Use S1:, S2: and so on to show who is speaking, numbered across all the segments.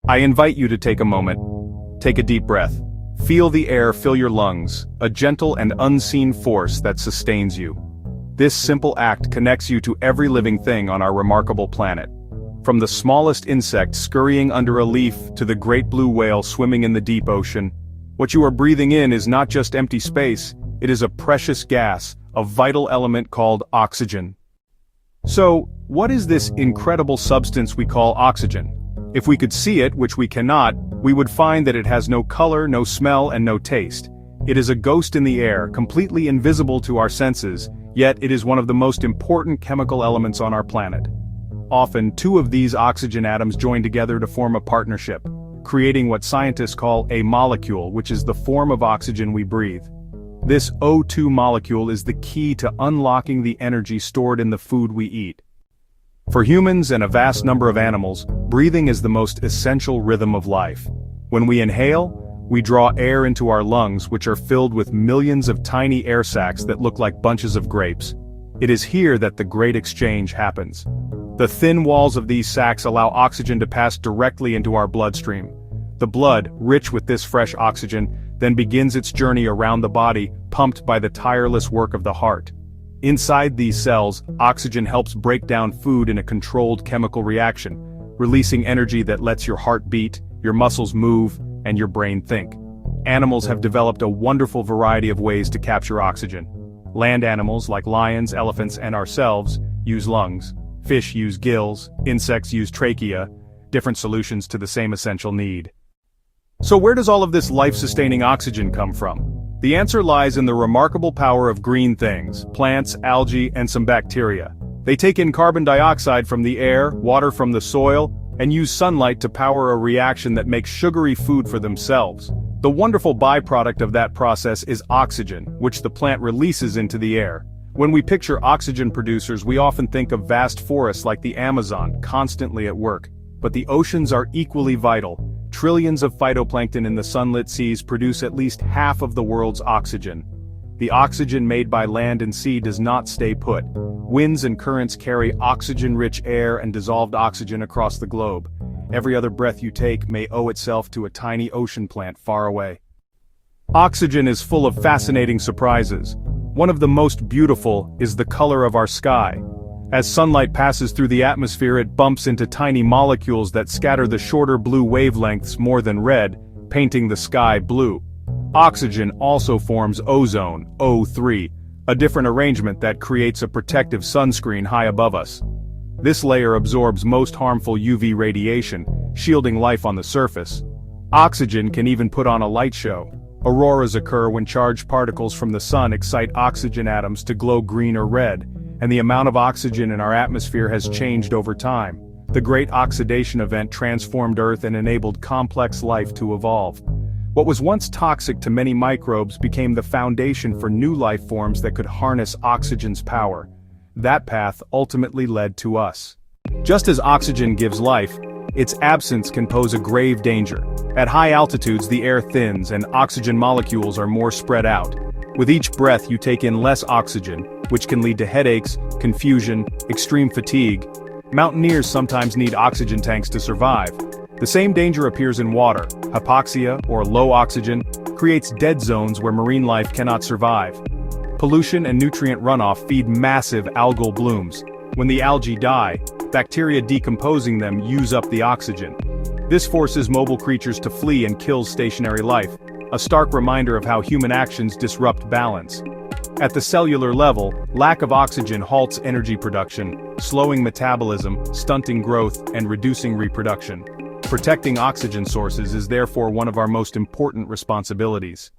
S1: I invite you to take a moment. Take a deep breath. Feel the air fill your lungs, a gentle and unseen force that sustains you. This simple act connects you to every living thing on our remarkable planet. From the smallest insect scurrying under a leaf to the great blue whale swimming in the deep ocean, what you are breathing in is not just empty space, it is a precious gas, a vital element called oxygen. So, what is this incredible substance we call oxygen? If we could see it, which we cannot, we would find that it has no color, no smell, and no taste. It is a ghost in the air, completely invisible to our senses, yet it is one of the most important chemical elements on our planet. Often, two of these oxygen atoms join together to form a partnership, creating what scientists call a molecule, which is the form of oxygen we breathe. This O2 molecule is the key to unlocking the energy stored in the food we eat. For humans and a vast number of animals, breathing is the most essential rhythm of life. When we inhale, we draw air into our lungs, which are filled with millions of tiny air sacs that look like bunches of grapes. It is here that the great exchange happens. The thin walls of these sacs allow oxygen to pass directly into our bloodstream. The blood, rich with this fresh oxygen, then begins its journey around the body, pumped by the tireless work of the heart. Inside these cells, oxygen helps break down food in a controlled chemical reaction, releasing energy that lets your heart beat, your muscles move, and your brain think. Animals have developed a wonderful variety of ways to capture oxygen. Land animals like lions, elephants, and ourselves use lungs. Fish use gills, insects use trachea, different solutions to the same essential need. So where does all of this life-sustaining oxygen come from? The answer lies in the remarkable power of green things, plants, algae, and some bacteria. They take in carbon dioxide from the air, water from the soil, and use sunlight to power a reaction that makes sugary food for themselves. The wonderful byproduct of that process is oxygen, which the plant releases into the air. When we picture oxygen producers, we often think of vast forests like the Amazon, constantly at work. But the oceans are equally vital. Trillions of phytoplankton in the sunlit seas produce at least half of the world's oxygen. The oxygen made by land and sea does not stay put. Winds and currents carry oxygen-rich air and dissolved oxygen across the globe. Every other breath you take may owe itself to a tiny ocean plant far away. Oxygen is full of fascinating surprises. One of the most beautiful is the color of our sky. As sunlight passes through the atmosphere, it bumps into tiny molecules that scatter the shorter blue wavelengths more than red, painting the sky blue. Oxygen also forms ozone, O3, a different arrangement that creates a protective sunscreen high above us. This layer absorbs most harmful UV radiation, shielding life on the surface. Oxygen can even put on a light show. Auroras occur when charged particles from the sun excite oxygen atoms to glow green or red, and the amount of oxygen in our atmosphere has changed over time. The Great Oxidation Event transformed Earth and enabled complex life to evolve. What was once toxic to many microbes became the foundation for new life forms that could harness oxygen's power. That path ultimately led to us. Just as oxygen gives life, its absence can pose a grave danger. At high altitudes, the air thins and oxygen molecules are more spread out. With each breath you take in less oxygen, which can lead to headaches, confusion, extreme fatigue. Mountaineers sometimes need oxygen tanks to survive. The same danger appears in water. Hypoxia, or low oxygen, creates dead zones where marine life cannot survive. Pollution and nutrient runoff feed massive algal blooms. When the algae die, bacteria decomposing them use up the oxygen. This forces mobile creatures to flee and kills stationary life, a stark reminder of how human actions disrupt balance. At the cellular level, lack of oxygen halts energy production, slowing metabolism, stunting growth, and reducing reproduction. Protecting oxygen sources is therefore one of our most important responsibilities.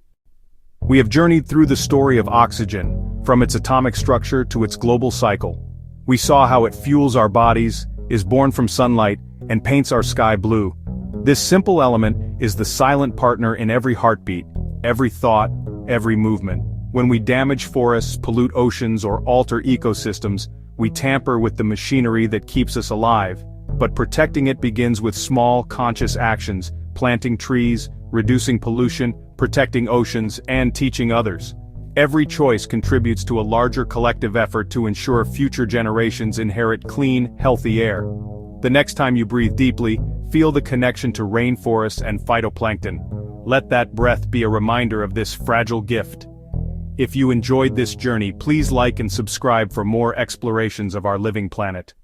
S1: We have journeyed through the story of oxygen, from its atomic structure to its global cycle. We saw how it fuels our bodies, is born from sunlight, and paints our sky blue. This simple element is the silent partner in every heartbeat, every thought, every movement. When we damage forests, pollute oceans, or alter ecosystems, we tamper with the machinery that keeps us alive. But protecting it begins with small, conscious actions, planting trees, reducing pollution, protecting oceans, and teaching others. Every choice contributes to a larger collective effort to ensure future generations inherit clean, healthy air. The next time you breathe deeply, Feel the connection to rainforests and phytoplankton. Let that breath be a reminder of this fragile gift. If you enjoyed this journey, please like and subscribe for more explorations of our living planet.